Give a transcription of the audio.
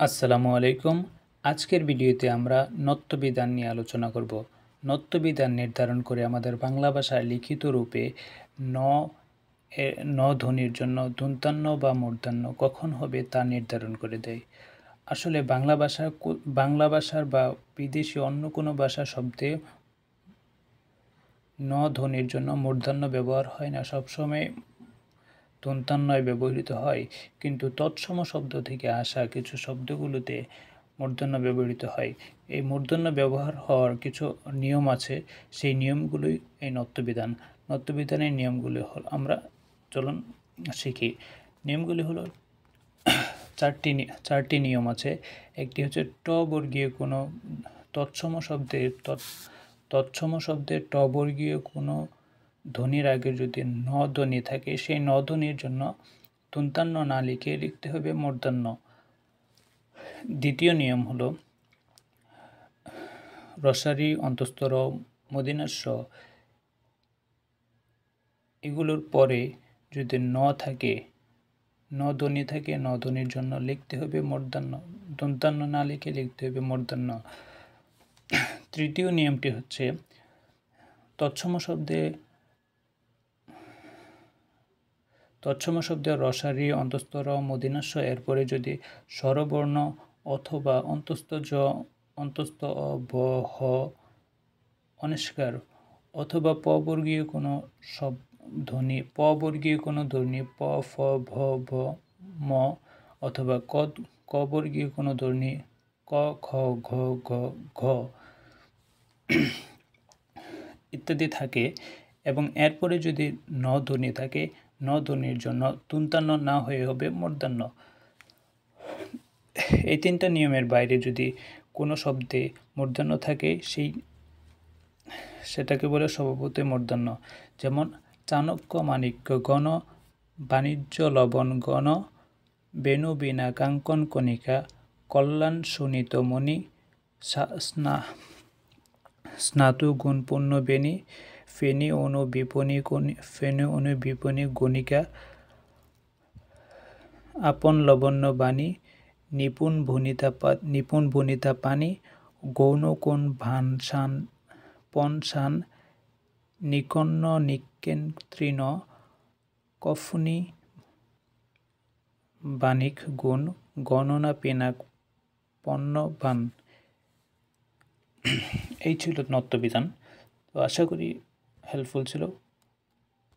আসসালামু আলাইকুম। আজকের ভিডিওতে আমরা নত্যবিধান নিয়ে আলোচনা করব। নত্যবিধান নির্ধারণ করে আমাদের বাংলা ভাষার লিখিত রূপে ন ন ধ্বনির জন্য দন্ত্যান্ন বা মূর্ধন্য কখন হবে তা নির্ধারণ করে দেয়। আসলে বাংলা ভাষার বা বিদেশি অন্য কোনো ভাষা শব্দে ন ধ্বনির জন্য মূর্ধন্য ব্যবহার হয় না, সবসময় দন্ত্যান্বয় ব্যবহৃত হয়, কিন্তু তৎসম শব্দ থেকে আসা কিছু শব্দগুলোতে মূর্ধন্য ব্যবহৃত হয়। এই মূর্ধন্য ব্যবহার হওয়ার কিছু নিয়ম আছে, সেই নিয়মগুলোই এই নত্যবিধান। নত্যবিধানের নিয়মগুলি হল, আমরা চলুন শিখি। নিয়মগুলি হলো চারটি নিয়ম আছে। একটি হচ্ছে ট বর্গীয় কোনো তৎসম শব্দের ট বর্গীয় কোনো ধ্বনির আগে যদি ন ধ্বনি থাকে, সেই ন ধ্বনির জন্য দন্ত্যান্ন না লিখে লিখতে হবে মূর্ধন্য। দ্বিতীয় নিয়ম হলো রসারি, অন্তঃস্থ র, মূর্ধন্য ষ এগুলোর পরে যদি ন থাকে, ন ধ্বনি থাকে, ন ধ্বনির জন্য লিখতে হবে মূর্ধন্য, দন্ত্যান্ন না লিখে লিখতে হবে মূর্ধন্য। তৃতীয় নিয়মটি হচ্ছে তৎসম শব্দে রসারি, অন্তঃস্থ র, মূর্ধন্য ষ এরপরে যদি স্বরবর্ণ অথবা অন্তঃস্থ জ, অন্তঃস্থ অ, ব, হ, অনিষ্কার অথবা প বর্গীয় কোনো ধ্বনি, প, ফ, ভ, ভ, ম অথবা ক বর্গীয় কোনো ধ্বনি, ক, খ, ঘ, ঘ, ঘ ইত্যাদি থাকে এবং এরপরে যদি ন ধ্বনি থাকে, ন ধ্বনির জন্য দন্ত্যান্ন না হয়ে হবে মূর্ধন্য। এই তিনটা নিয়মের বাইরে যদি কোনো শব্দে মূর্ধন্য থাকে, সেটাকে বলে স্বভাবতই মূর্ধন্য। যেমন চাণক্য, মাণিক্য, গণ, বাণিজ্য, লবণ, গণ, বেণু, বীণা, কাঙ্কন, কণিকা, কল্যাণ, সুনীত, মণি, স্নাতু, গুণ, পূর্ণ, বেণী, ফেনী, অনু, বিপণী, গণিকা, আপন, লবণ্য, বাণী, নিপুণ, ভণিতা, পানি, গৌণ, কোণ, ভান, শান, পণ, শান, নিকণ্য, নিক্কেন, তৃণ, কফনী, বাণিক, গুণ, গণনা, পিনাক, পণ্য, বান। এই ছিল নত্যবিধান। তো আশা করি হেল্পফুল ছিল।